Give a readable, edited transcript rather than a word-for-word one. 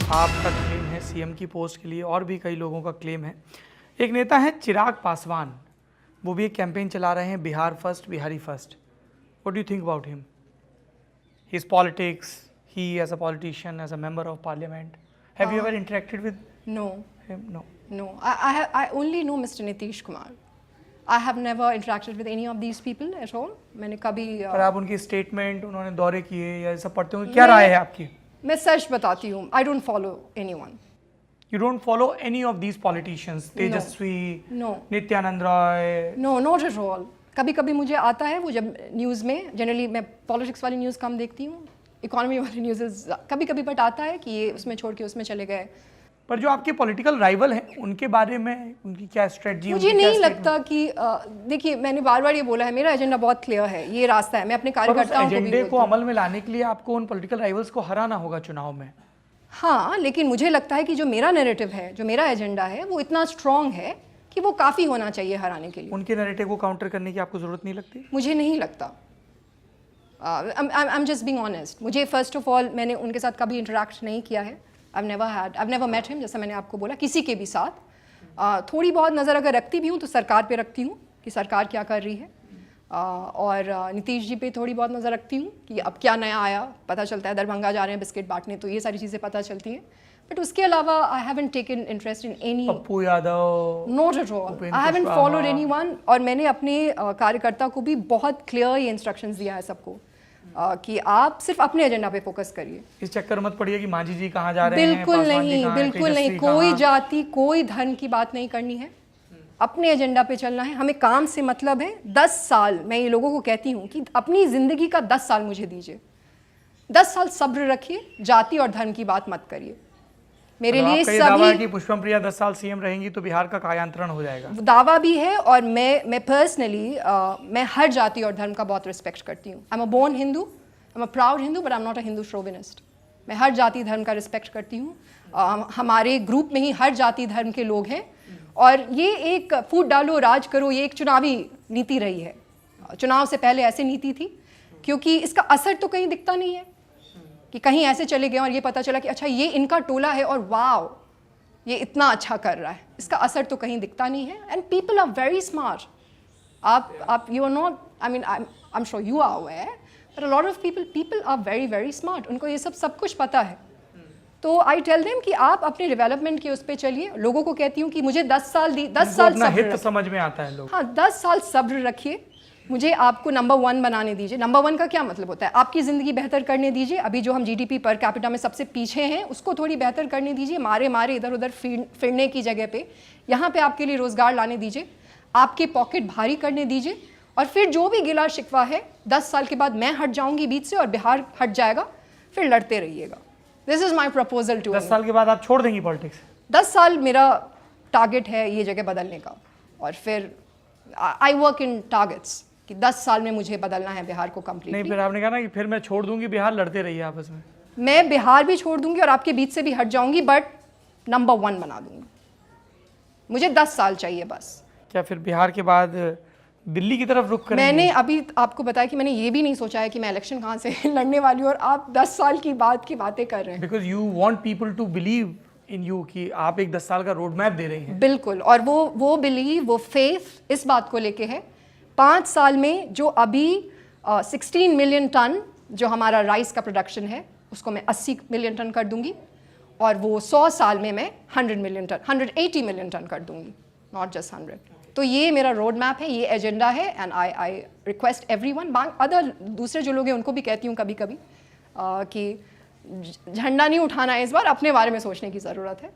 आपका क्लेम है सीएम की पोस्ट के लिए, और भी कई लोगों का क्लेम है। एक नेता है चिराग पासवान, वो भी एक कैंपेन चला रहे हैं, Bihar first, Bihari first. What do you think about him? His politics, he as a politician, as a member of parliament, have you ever interacted with No, him? No. no. I only know Mr. Nitish Kumar. I have never interacted with any of these people at all. मैंने कभी पर आप उनकी statement, उन्होंने दौरे किए या ऐसा पढ़ते हो, क्या राय है आपकी? मैं सच बताती हूँ, I don't follow anyone. You don't follow any of these politicians, Tejashwi, No. Nityanand Rai? No, not at all. कभी कभी मुझे आता है वो, जब न्यूज़ में जनरली मैं पॉलिटिक्स वाली न्यूज़ कम देखती हूँ, इकोनॉमी वाली न्यूज़ कभी कभी बट आता है कि ये उसमें छोड़ के उसमें चले गए। पर जो आपके पॉलिटिकल राइवल हैं उनके बारे में उनकी क्या स्ट्रेटजी? मुझे नहीं लगता कि देखिए, मैंने बार बार ये बोला है, मेरा एजेंडा बहुत क्लियर है, ये रास्ता है, मैं अपने कार्यकर्ताओं को एजेंडे को अमल में लाने के लिए आपको उन पॉलिटिकल राइवल्स को हराना होगा चुनाव में। हाँ, लेकिन मुझे लगता है कि जो मेरा नैरेटिव है, जो मेरा एजेंडा है, वो इतना स्ट्रॉन्ग है कि वो काफ़ी होना चाहिए हराने के लिए। उनके नैरेटिव को काउंटर करने की आपको ज़रूरत नहीं लगती? मुझे नहीं लगता। I am just being honest. मुझे फर्स्ट ऑफ ऑल, मैंने उनके साथ कभी इंटरेक्ट नहीं किया है। I've never met him, जैसा मैंने आपको बोला, किसी के भी साथ। थोड़ी बहुत नज़र अगर रखती भी हूँ तो सरकार पे रखती हूँ कि सरकार क्या कर रही है, और नीतीश जी पे थोड़ी बहुत नज़र रखती हूँ कि अब क्या नया आया, पता चलता है दरभंगा जा रहे हैं बिस्किट बांटने, तो ये सारी चीज़ें पता चलती हैं। बट उसके अलावा I haven't taken interest in any, Pappu Yadav, not at all, I haven't followed anyone. और मैंने अपने कार्यकर्ता को भी बहुत क्लियर ये इंस्ट्रक्शंस दिया है सबको कि आप सिर्फ अपने एजेंडा पे फोकस करिए। इस चक्कर मत पड़िए कि मांझी जी कहाँ जा रहे हैं, बिल्कुल नहीं, बिल्कुल नहीं। कोई जाति, कोई धर्म की बात नहीं करनी है, अपने एजेंडा पे चलना है, हमें काम से मतलब है। 10 साल मैं ये लोगों को कहती हूँ कि अपनी ज़िंदगी का 10 साल मुझे दीजिए, 10 साल सब्र रखिए, जाति और धर्म की बात मत करिए। मेरे लिए सभी कि पुष्पम प्रिया 10 साल सीएम रहेंगी तो बिहार का कायांतरण हो जाएगा, दावा भी है। और मैं पर्सनली मैं हर जाति और धर्म का बहुत रिस्पेक्ट करती हूँ। I am a born Hindu, I am a proud Hindu, but I am not a Hindu chauvinist. मैं हर जाति धर्म का रिस्पेक्ट करती हूँ। हमारे ग्रुप में ही हर जाति धर्म के लोग हैं, और ये एक फूट डालो राज करो, ये एक चुनावी नीति रही है। चुनाव से पहले ऐसी नीति थी, क्योंकि इसका असर तो कहीं दिखता नहीं है कि कहीं ऐसे चले गए और ये पता चला कि अच्छा ये इनका टोला है और वाव ये इतना अच्छा कर रहा है, इसका असर तो कहीं दिखता नहीं है। And people are very smart. आप you are not, I mean I am sure you are aware, but a lot of people are very very smart. उनको ये सब कुछ पता है। तो आई टेल देम कि आप अपने डेवलपमेंट के उस पर चलिए। लोगों को कहती हूँ कि मुझे 10 साल 10 साल हित समझ में आता है लोग। हाँ, 10 साल सब्र रखिए, मुझे आपको नंबर 1 बनाने दीजिए। नंबर 1 का क्या मतलब होता है? आपकी ज़िंदगी बेहतर करने दीजिए। अभी जो हम जीडीपी पर कैपिटा में सबसे पीछे हैं, उसको थोड़ी बेहतर करने दीजिए। मारे इधर उधर फिरने की जगह पे यहाँ पे आपके लिए रोज़गार लाने दीजिए, आपके पॉकेट भारी करने दीजिए। और फिर जो भी गिला शिकवा है, 10 साल के बाद मैं हट जाऊँगी बीच से और बिहार हट जाएगा, फिर लड़ते रहिएगा। This is my proposal too. 10 साल के बाद आप छोड़ देंगी पॉलिटिक्स? 10 साल मेरा टारगेट है ये जगह बदलने का, और फिर आई वर्क इन टारगेट्स कि 10 साल में मुझे बदलना है बिहार को कंप्लीटली। नहीं, फिर आपने कहा ना कि फिर मैं छोड़ दूंगी बिहार, लड़ते रहिए आपस में। मैं बिहार भी छोड़ दूंगी और आपके बीच से भी हट जाऊंगी, बट नंबर 1 बना दूंगी। मुझे 10 साल चाहिए बस। क्या फिर बिहार के बाद दिल्ली की तरफ रुख करेंगे? मैंने अभी आपको बताया कि मैंने ये भी नहीं सोचा है कि मैं इलेक्शन कहाँ से लड़ने वाली हूँ, और आप 10 साल की बात की बातें कर रहे हैं। Because you want people to believe in you कि आप एक 10 साल का रोड मैप दे रही हैं। बिल्कुल, और वो बिलीव, वो फेथ इस बात को लेके है। 5 साल में जो अभी 16 मिलियन टन जो हमारा राइस का प्रोडक्शन है, उसको मैं 80 मिलियन टन कर दूंगी, और वो 100 साल में मैं 100 मिलियन टन, 180 मिलियन टन कर दूंगी, नॉट जस्ट 100। तो ये मेरा रोड मैप है, ये एजेंडा है। And I request everyone, other दूसरे जो लोग हैं उनको भी कहती हूँ कभी कभी कि झंडा नहीं उठाना है इस बार, अपने बारे में सोचने की ज़रूरत है।